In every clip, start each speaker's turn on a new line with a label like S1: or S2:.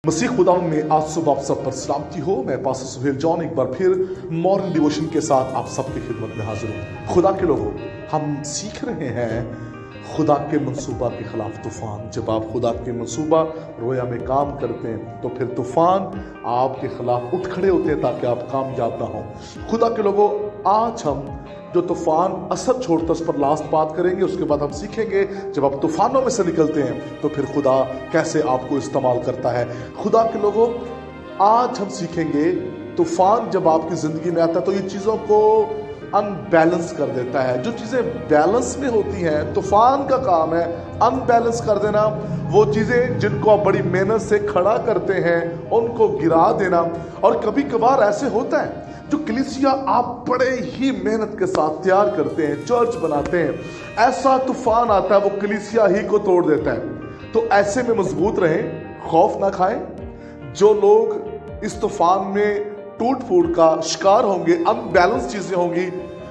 S1: मसीह खुदा में आज सुबह आप सब पर सलामती हो। मैं पास्टर सुहेल जॉन एक बार फिर मॉर्निंग डिवोशन के साथ आप सबकी खिदमत में हाजिर हूँ। खुदा के लोगों, हम सीख रहे हैं खुदा के मंसूबा के खिलाफ तूफान। जब आप खुदा के मंसूबा रोया में काम करते हैं तो फिर तूफान आपके खिलाफ उठ खड़े होते हैं ताकि आप कामयाब ना हो। खुदा के लोगों, आज हम जो तूफान असर छोड़ता उस पर लास्ट बात करेंगे। उसके बाद हम सीखेंगे जब आप तूफानों में से निकलते हैं तो फिर खुदा कैसे आपको इस्तेमाल करता है। खुदा के लोगों, आज हम सीखेंगे तूफान जब आपकी जिंदगी में आता है तो ये चीज़ों को अनबैलेंस कर देता है। जो चीज़ें बैलेंस में होती हैं, तूफान का काम है अनबैलेंस कर देना। वो चीज़ें जिनको आप बड़ी मेहनत से खड़ा करते हैं उनको गिरा देना। और कभी कभार ऐसे होता है जो कलीसिया आप बड़े ही मेहनत के साथ तैयार करते हैं, चर्च बनाते हैं, ऐसा तूफान आता है वो कलीसिया ही को तोड़ देता है। तो ऐसे में मजबूत रहें, खौफ ना खाएं। जो लोग इस तूफान में टूट फूट का शिकार होंगे, अनबैलेंस चीजें होंगी,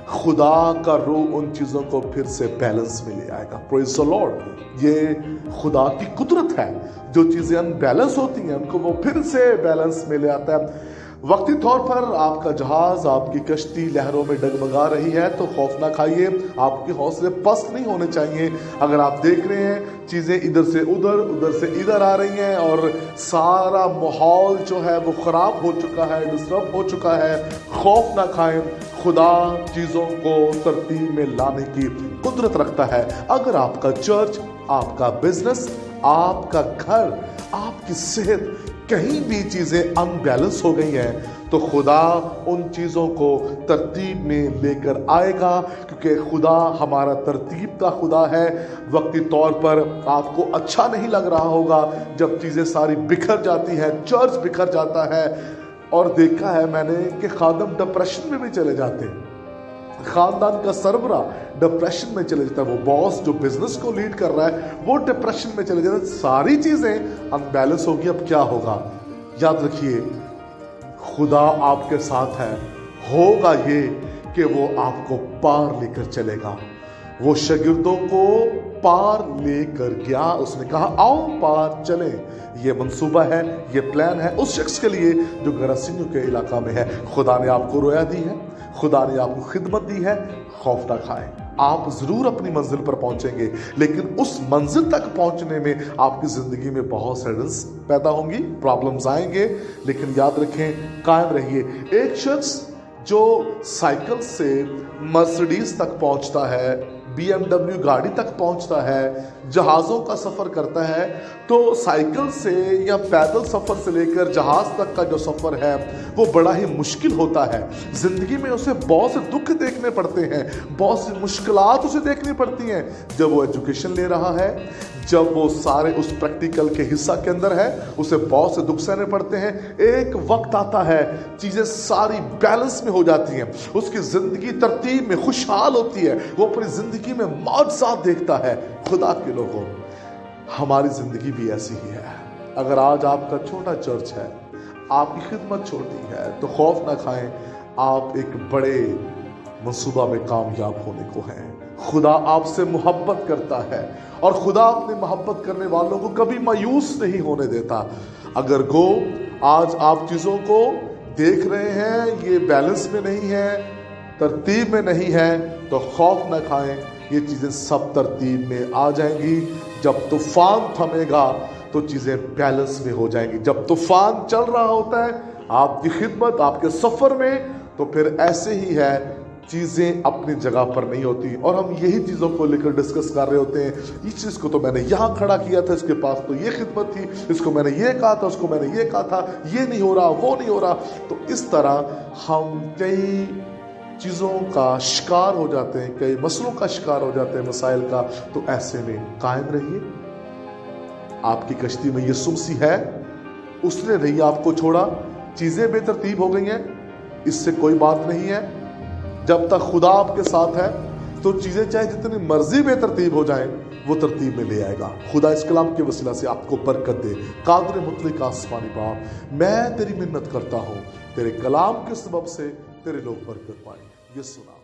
S1: खुदा का रूह उन चीजों को फिर से बैलेंस में ले आएगा। Praise the Lord. ये खुदा की कुदरत है। जो चीजें अनबैलेंस होती हैं उनको वो फिर से बैलेंस में ले आता है। वक्ती तौर पर आपका जहाज, आपकी कश्ती लहरों में डगमगा रही है तो खौफ ना खाइए। आपके हौसले पस्त नहीं होने चाहिए। अगर आप देख रहे हैं चीज़ें इधर से उधर, उधर से इधर आ रही हैं और सारा माहौल जो है वो ख़राब हो चुका है, डिस्टर्ब हो चुका है, खौफ ना खाएं। खुदा चीज़ों को तरतीब में लाने की कुदरत रखता है। अगर आपका चर्च, आपका बिजनेस, आपका घर, आपकी सेहत, कहीं भी चीज़ें अनबैलेंस हो गई हैं तो खुदा उन चीज़ों को तरतीब में लेकर आएगा, क्योंकि खुदा हमारा तरतीब का खुदा है। वक्ती तौर पर आपको अच्छा नहीं लग रहा होगा जब चीज़ें सारी बिखर जाती हैं, चर्च बिखर जाता है। और देखा है मैंने कि खादम डिप्रेशन में भी चले जाते हैं, खानदान का सरबरा डिप्रेशन में चले जाता है, वो बॉस जो बिजनेस को लीड कर रहा है वो डिप्रेशन में चले जाता है। सारी चीजें अनबैलेंस होगी। अब क्या होगा? याद रखिए, खुदा आपके साथ है। होगा ये कि वो आपको पार लेकर चलेगा। वो शागिर्दों को पार लेकर गया। उसने कहा आओ पार चलें। ये मंसूबा है, ये प्लान है उस शख्स के लिए जो गरासीनियों के इलाका में है। खुदा ने आपको रोया दी है, खुदा ने आपको खिदमत दी है। खौफ ना खाएं। आप जरूर अपनी मंजिल पर पहुंचेंगे, लेकिन उस मंजिल तक पहुंचने में आपकी जिंदगी में बहुत सडन्स पैदा होंगी, प्रॉब्लम्स आएंगे, लेकिन याद रखें, कायम रहिए। एक शख्स जो साइकिल से मर्सिडीज तक पहुंचता है, BMW गाड़ी तक पहुंचता है, जहाज़ों का सफ़र करता है, तो साइकिल से या पैदल सफ़र से लेकर जहाज़ तक का जो सफ़र है वो बड़ा ही मुश्किल होता है। ज़िंदगी में उसे बहुत से दुख देखने पड़ते हैं, बहुत सी मुश्किलात उसे देखनी पड़ती हैं। जब वो एजुकेशन ले रहा है, जब वो सारे उस प्रैक्टिकल के हिस्सा के अंदर है, उसे बहुत से दुख सहने पड़ते हैं। एक वक्त आता है चीज़ें सारी बैलेंस में हो जाती हैं, उसकी ज़िंदगी तरतीब में खुशहाल होती है, वो अपनी ज़िंदगी में मौजज़ात देखता है। खुदा के लोगों, हमारी ज़िंदगी भी ऐसी ही है। अगर आज आपका छोटा चर्च है, आपकी खिदमत छोटी है, तो खौफ ना खाएं। आप एक बड़े मंसूबा में कामयाब होने को हैं। खुदा आपसे मोहब्बत करता है और खुदा अपने मोहब्बत करने वालों को कभी मायूस नहीं होने देता। अगर आज आप चीज़ों को देख रहे हैं ये बैलेंस में नहीं है, तरतीब में नहीं है, तो खौफ ना खाएं। ये चीज़ें सब तरतीब में आ जाएंगी। जब तूफान थमेगा तो चीज़ें बैलेंस में हो जाएंगी। जब तूफान चल रहा होता है आपकी खिदमत, आपके सफ़र में, तो फिर ऐसे ही है, चीज़ें अपनी जगह पर नहीं होती। और हम यही चीज़ों को लेकर डिस्कस कर रहे होते हैं। इस चीज़ को तो मैंने यहाँ खड़ा किया था, इसके पास तो ये खिदमत थी, इसको मैंने ये कहा था, उसको मैंने ये कहा था, ये नहीं हो रहा, वो नहीं हो रहा। तो इस तरह हम कई चीज़ों का शिकार हो जाते हैं, कई मसलों का शिकार हो जाते हैं, मसाइल का। तो ऐसे में कायम रहिए। आपकी कश्ती में यीशु मसीह है, उसने नहीं आपको छोड़ा। चीज़ें बेतरतीब हो गई हैं, इससे कोई बात नहीं है। जब तक खुदा आपके साथ है तो चीज़ें चाहे जितनी मर्जी बेतरतीब हो जाएं, वो तरतीब में ले आएगा। खुदा इस कलाम के वसीला से आपको बरकत दे। कादर मुतलक आसमानी बाप, मैं तेरी मिन्नत करता हूँ, तेरे कलाम के सबब से तेरे लोग बरकत पाए। ये सुना।